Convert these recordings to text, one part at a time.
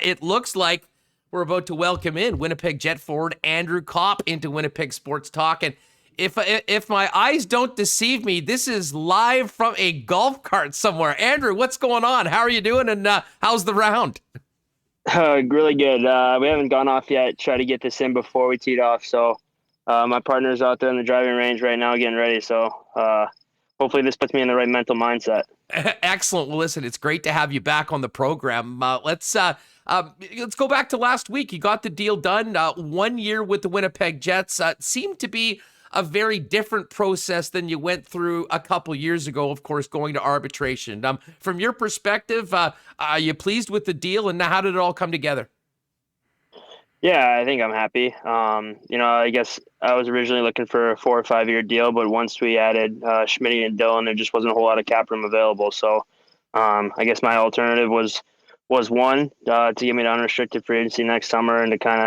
It looks like we're about to welcome in Winnipeg Jet forward Andrew Copp into Winnipeg Sports Talk. And if my eyes don't deceive me, this is live from a golf cart somewhere. Andrew, what's going on? How are you doing? And how's the round? Really good. We haven't gone off yet. Try to get this in before we teed off. So my partner's out there in the driving range right now getting ready. So hopefully this puts me in the right mental mindset. Excellent. Well, listen, it's great to have you back on the program. Let's go back to last week. You got the deal done. 1 year with the Winnipeg Jets. Seemed to be a very different process than you went through a couple years ago, of course, going to arbitration. From your perspective, are you pleased with the deal, and how did it all come together? Yeah, I think I'm happy. I guess I was originally looking for a 4 or 5 year deal, but once we added Schmidt and Dillon, there just wasn't a whole lot of cap room available. So I guess my alternative was one to get me to unrestricted free agency next summer and to kind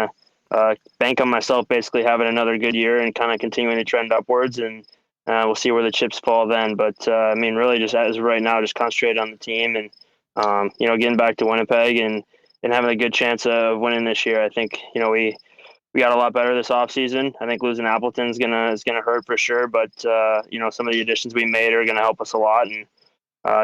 of bank on myself, basically having another good year and kind of continuing to trend upwards. And we'll see where the chips fall then. But really, just as of right now, just concentrate on the team and getting back to Winnipeg and having a good chance of winning this year. I think we got a lot better this offseason. I think losing Appleton is gonna hurt for sure, but some of the additions we made are gonna help us a lot, and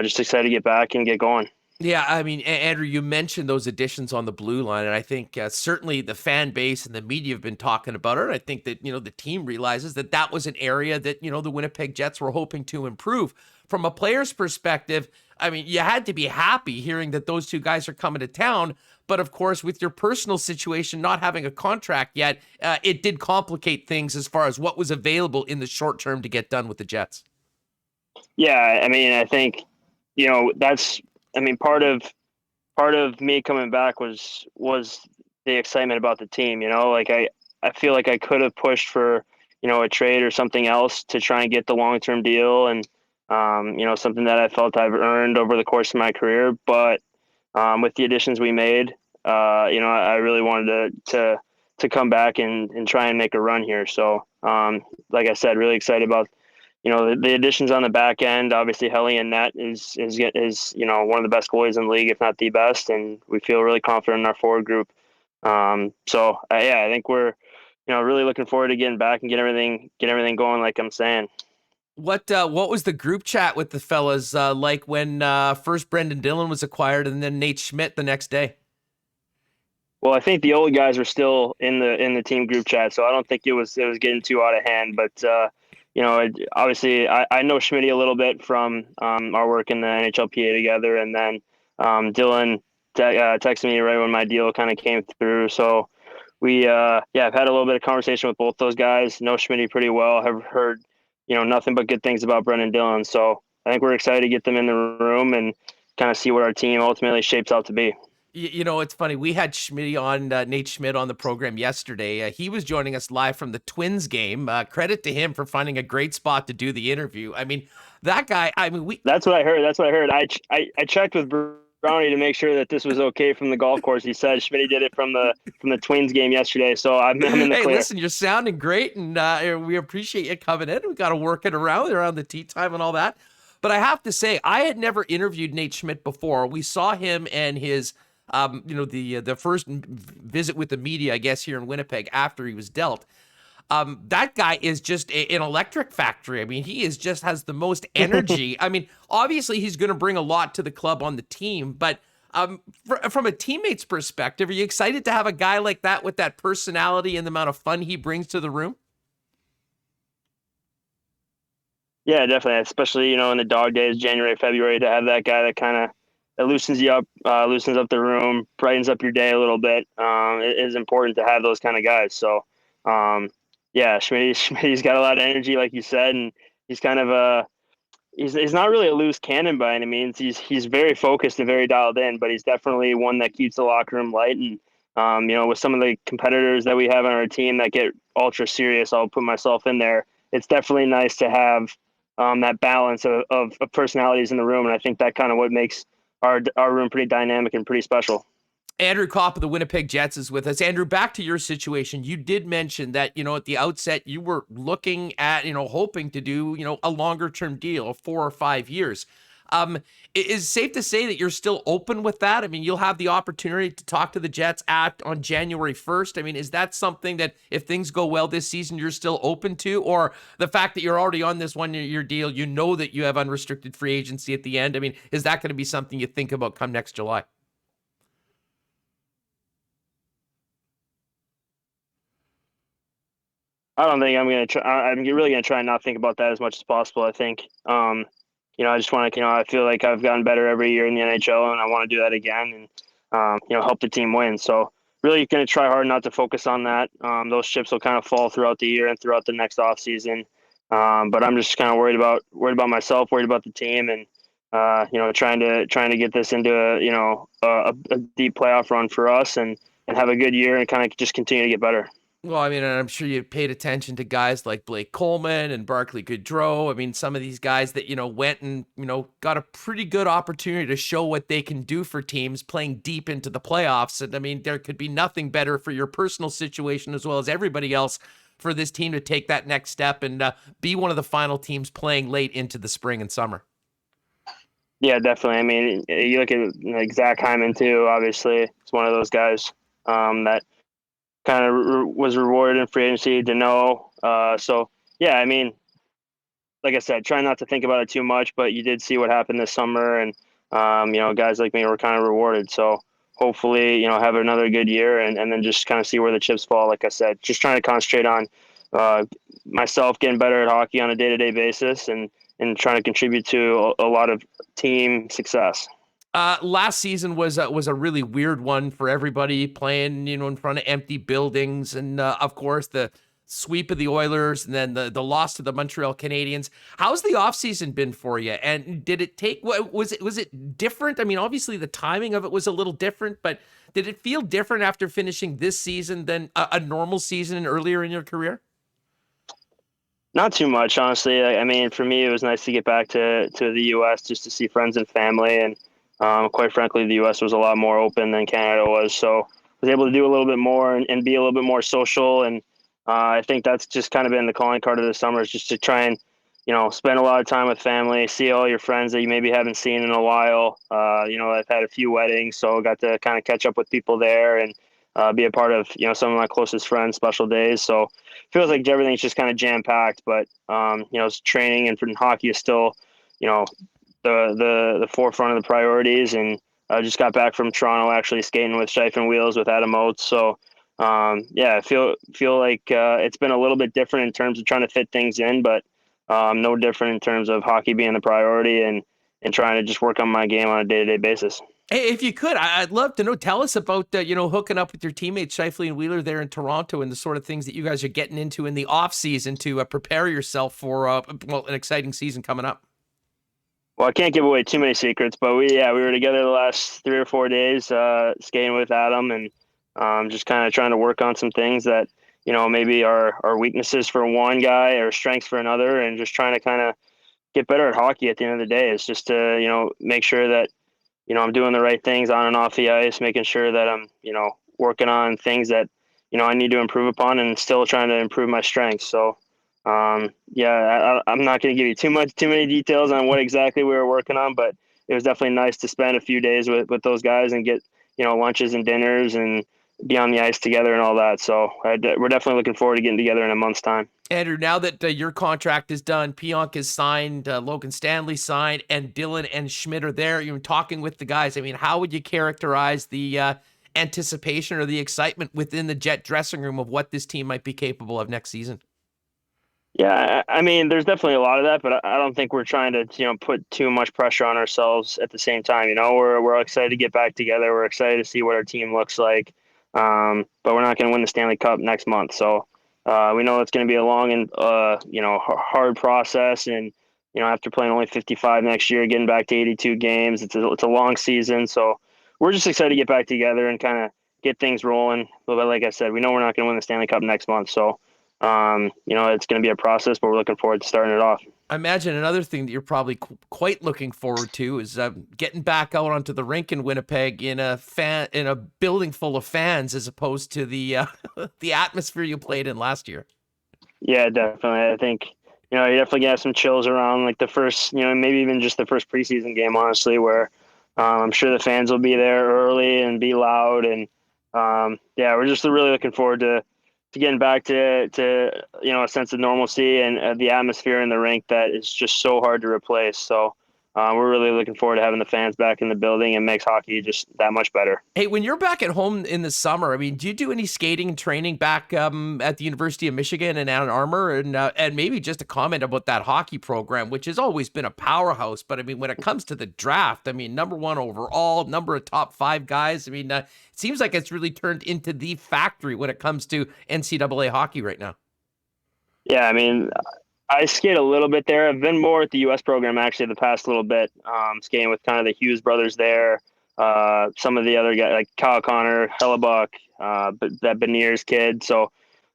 just excited to get back and get going. Yeah, I mean, Andrew, you mentioned those additions on the blue line, and I think certainly the fan base and the media have been talking about it. And I think that, the team realizes that that was an area that, the Winnipeg Jets were hoping to improve. From a player's perspective, I mean, you had to be happy hearing that those two guys are coming to town. But of course, with your personal situation, not having a contract yet, it did complicate things as far as what was available in the short term to get done with the Jets. Yeah, I mean, I think that's. I mean, part of me coming back was the excitement about the team. I feel like I could have pushed for a trade or something else to try and get the long term deal and something that I felt I've earned over the course of my career. But with the additions we made, I really wanted to come back and try and make a run here. So like I said, really excited about the additions on the back end. Obviously, Helly and Net is one of the best goalies in the league, if not the best, and we feel really confident in our forward group. I think we're really looking forward to getting back and get everything going. Like I'm saying. What was the group chat with the fellas like when first Brendan Dillon was acquired and then Nate Schmidt the next day? Well, I think the old guys were still in the team group chat, so I don't think it was getting too out of hand. But obviously, I know Schmitty a little bit from our work in the NHLPA together, and then Dylan texted me right when my deal kind of came through. So I've had a little bit of conversation with both those guys. Know Schmitty pretty well. Have heard nothing but good things about Brendan Dillon. So I think we're excited to get them in the room and kind of see what our team ultimately shapes out to be. It's funny. We had Nate Schmidt on the program yesterday. He was joining us live from the Twins game. Credit to him for finding a great spot to do the interview. I mean, that guy, That's what I heard. I checked with Brownie to make sure that this was okay from the golf course. He said Schmidt did it from the Twins game yesterday. So I'm in the clear. Hey, listen, you're sounding great, and we appreciate you coming in. We got to work it around the tee time and all that. But I have to say, I had never interviewed Nate Schmidt before. We saw him and his the first visit with the media, I guess, here in Winnipeg after he was dealt. That guy is just an electric factory. I mean, he has the most energy. I mean, obviously he's going to bring a lot to the club on the team, but from a teammate's perspective, are you excited to have a guy like that with that personality and the amount of fun he brings to the room? Yeah, definitely. Especially, in the dog days, January, February, to have that guy that kind of that loosens you up, loosens up the room, brightens up your day a little bit. It is important to have those kind of guys. So, Schmitty's got a lot of energy, like you said, and he's kind of he's not really a loose cannon by any means. He's very focused and very dialed in, but he's definitely one that keeps the locker room light. And with some of the competitors that we have on our team that get ultra serious, I'll put myself in there. It's definitely nice to have that balance of personalities in the room, and I think that kind of what makes our room pretty dynamic and pretty special. Andrew Copp of the Winnipeg Jets is with us. Andrew, back to your situation. You did mention that, at the outset, you were looking at, hoping to do, a longer term deal of 4 or 5 years. Is it safe to say that you're still open with that? I mean, you'll have the opportunity to talk to the Jets on January 1st. I mean, is that something that if things go well this season, you're still open to? Or the fact that you're already on this 1-year deal, you know that you have unrestricted free agency at the end? I mean, is that going to be something you think about come next July? I don't think I'm going to try. I'm really going to try and not think about that as much as possible. I think, I just want to, I feel like I've gotten better every year in the NHL, and I want to do that again, and help the team win. So really going to try hard not to focus on that. Those chips will kind of fall throughout the year and throughout the next off season. But I'm just kind of worried about myself, worried about the team, and trying to get this into a deep playoff run for us, and have a good year and kind of just continue to get better. Well, I mean, and I'm sure you paid attention to guys like Blake Coleman and Barclay Goodrow. I mean, some of these guys that, went and, got a pretty good opportunity to show what they can do for teams playing deep into the playoffs. And I mean, there could be nothing better for your personal situation as well as everybody else for this team to take that next step and be one of the final teams playing late into the spring and summer. Yeah, definitely. I mean, you look at like Zach Hyman too. Obviously, it's one of those guys that kind of was rewarded in free agency. So yeah, I mean, like I said, try not to think about it too much. But you did see what happened this summer, and guys like me were kind of rewarded. So hopefully, have another good year, and then just kind of see where the chips fall. Like I said, just trying to concentrate on myself getting better at hockey on a day-to-day basis, and trying to contribute to a lot of team success. Last season was a really weird one for everybody playing, in front of empty buildings, and of course the sweep of the Oilers, and then the loss to the Montreal Canadiens. How's the offseason been for you? And did it take? Was it different? I mean, obviously the timing of it was a little different, but did it feel different after finishing this season than a normal season earlier in your career? Not too much, honestly. I mean, for me, it was nice to get back to the U.S. just to see friends and family, and quite frankly, the U.S. was a lot more open than Canada was, so I was able to do a little bit more and be a little bit more social. And I think that's just kind of been the calling card of the summer, is just to try and spend a lot of time with family, see all your friends that you maybe haven't seen in a while. I've had a few weddings, so I got to kind of catch up with people there, and be a part of some of my closest friends' special days. So it feels like everything's just kind of jam packed. But training and hockey is still the forefront of the priorities. And I just got back from Toronto, actually skating with Shife and Wheels with Adam Oates. So I feel like it's been a little bit different in terms of trying to fit things in, but no different in terms of hockey being the priority, and trying to just work on my game on a day-to-day basis. Hey, if you could, I'd love to know. Tell us about hooking up with your teammates Shifley and Wheeler there in Toronto, and the sort of things that you guys are getting into in the off season to prepare yourself for an exciting season coming up. Well, I can't give away too many secrets, but we were together the last 3 or 4 days, skating with Adam, and just kind of trying to work on some things that maybe are weaknesses for one guy or strengths for another, and just trying to kind of get better at hockey. At the end of the day, it's just to make sure that I'm doing the right things on and off the ice, making sure that I'm working on things that I need to improve upon, and still trying to improve my strengths. So I'm not going to give you too many details on what exactly we were working on, but it was definitely nice to spend a few days with those guys and get lunches and dinners and be on the ice together and all that. So we're definitely looking forward to getting together in a month's time. Andrew, now that your contract is done, Pionk is signed, Logan Stanley signed, and Dylan and Schmidt are there. You're talking with the guys. I mean, how would you characterize the anticipation or the excitement within the Jet dressing room of what this team might be capable of next season? Yeah, I mean, there's definitely a lot of that, but I don't think we're trying to, put too much pressure on ourselves at the same time. We're excited to get back together. We're excited to see what our team looks like. But we're not going to win the Stanley Cup next month. So we know it's going to be a long and, hard process. And, after playing only 55 next year, getting back to 82 games, it's a long season. So we're just excited to get back together and kind of get things rolling. But like I said, we know we're not going to win the Stanley Cup next month. So it's going to be a process, but we're looking forward to starting it off. I imagine another thing that you're probably quite looking forward to is getting back out onto the rink in Winnipeg in a building full of fans, as opposed to the the atmosphere you played in last year. Yeah, definitely. I think you definitely get some chills around like the first, maybe even just the first preseason game, honestly, where I'm sure the fans will be there early and be loud. And yeah, we're just really looking forward to getting back to a sense of normalcy and the atmosphere in the rink that is just so hard to replace. So we're really looking forward to having the fans back in the building, and makes hockey just that much better. Hey, when you're back at home in the summer, I mean, do you do any skating and training back at the University of Michigan in Ann Arbor? And maybe just a comment about that hockey program, which has always been a powerhouse. But I mean, when it comes to the draft, I mean, #1 overall, number of top 5 guys. I mean, it seems like it's really turned into the factory when it comes to NCAA hockey right now. Yeah, I mean, I skate a little bit there. I've been more at the U.S. program actually the past little bit, skating with kind of the Hughes brothers there. Some of the other guys like Kyle Connor, Hellebuck, but that Beniers kid. So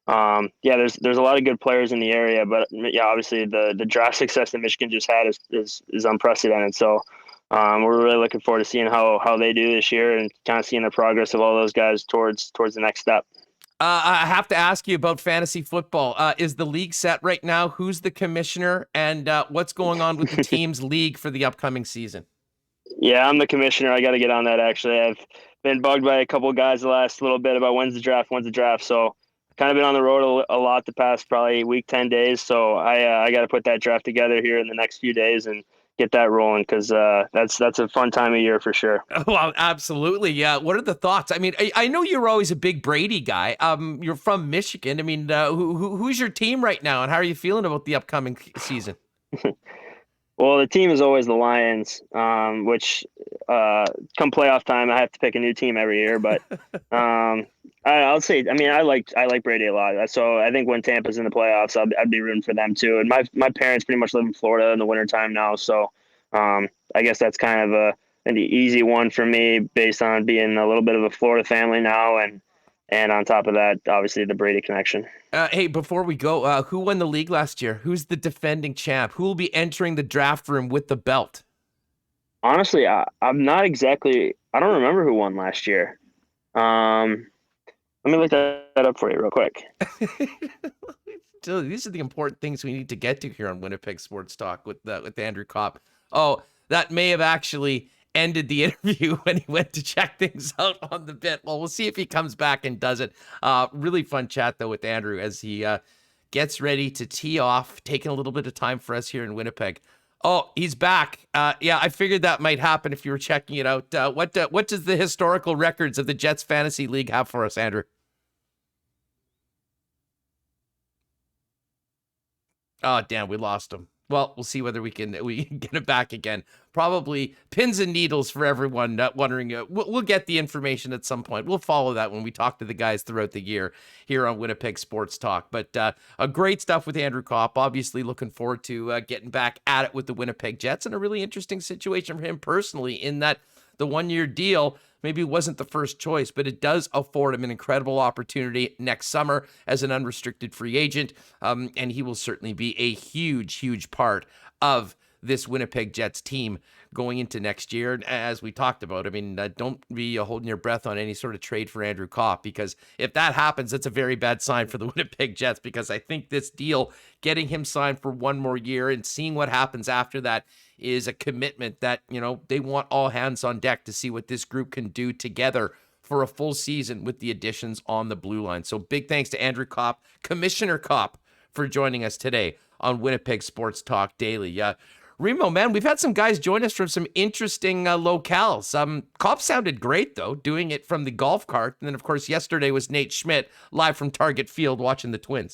yeah, there's a lot of good players in the area, but yeah, obviously the draft success that Michigan just had is unprecedented. So we're really looking forward to seeing how they do this year and kind of seeing the progress of all those guys towards the next step. I have to ask you about fantasy football. Is the league set right now? Who's the commissioner, and what's going on with the team's league for the upcoming season? Yeah, I'm the commissioner. I got to get on that. Actually, I've been bugged by a couple of guys the last little bit about when's the draft. So kind of been on the road a lot the past probably week, 10 days. So I got to put that draft together here in the next few days and get that rolling, because that's a fun time of year for sure. Well, absolutely. Yeah. What are the thoughts? I mean, I know you're always a big Brady guy. You're from Michigan. I mean, who's your team right now, and how are you feeling about the upcoming season? Well, the team is always the Lions, which come playoff time, I have to pick a new team every year. But I'll say, I mean, I like Brady a lot. So I think when Tampa's in the playoffs, I'd be rooting for them too. And my parents pretty much live in Florida in the wintertime now. So I guess that's kind of an easy one for me based on being a little bit of a Florida family now. And on top of that, obviously the Brady connection. Hey, before we go, who won the league last year? Who's the defending champ? Who will be entering the draft room with the belt? Honestly, I'm not exactly. I don't remember who won last year. Let me look that up for you real quick. These are the important things we need to get to here on Winnipeg Sports Talk with Andrew Copp. Oh, that may have actually ended the interview when he went to check things out on the bit. Well, we'll see if he comes back and does it. Really fun chat, though, with Andrew as he gets ready to tee off, taking a little bit of time for us here in Winnipeg. Oh, he's back. Yeah, I figured that might happen if you were checking it out. What does the historical records of the Jets Fantasy League have for us, Andrew? Oh, damn, we lost him. Well, we'll see whether we can get it back again. Probably pins and needles for everyone wondering. We'll get the information at some point. We'll follow that when we talk to the guys throughout the year here on Winnipeg Sports Talk. But a great stuff with Andrew Copp. Obviously looking forward to getting back at it with the Winnipeg Jets, and a really interesting situation for him personally in that the one-year deal maybe wasn't the first choice, but it does afford him an incredible opportunity next summer as an unrestricted free agent. And he will certainly be a huge, huge part of this Winnipeg Jets team going into next year. And as we talked about, I mean, don't be holding your breath on any sort of trade for Andrew Copp, because if that happens, that's a very bad sign for the Winnipeg Jets, because I think this deal, getting him signed for one more year and seeing what happens after that, is a commitment that, they want all hands on deck to see what this group can do together for a full season with the additions on the blue line. So big thanks to Andrew Copp, Commissioner Copp, for joining us today on Winnipeg Sports Talk Daily. Remo, man, we've had some guys join us from some interesting locales. Copp sounded great, though, doing it from the golf cart. And then, of course, yesterday was Nate Schmidt live from Target Field watching the Twins.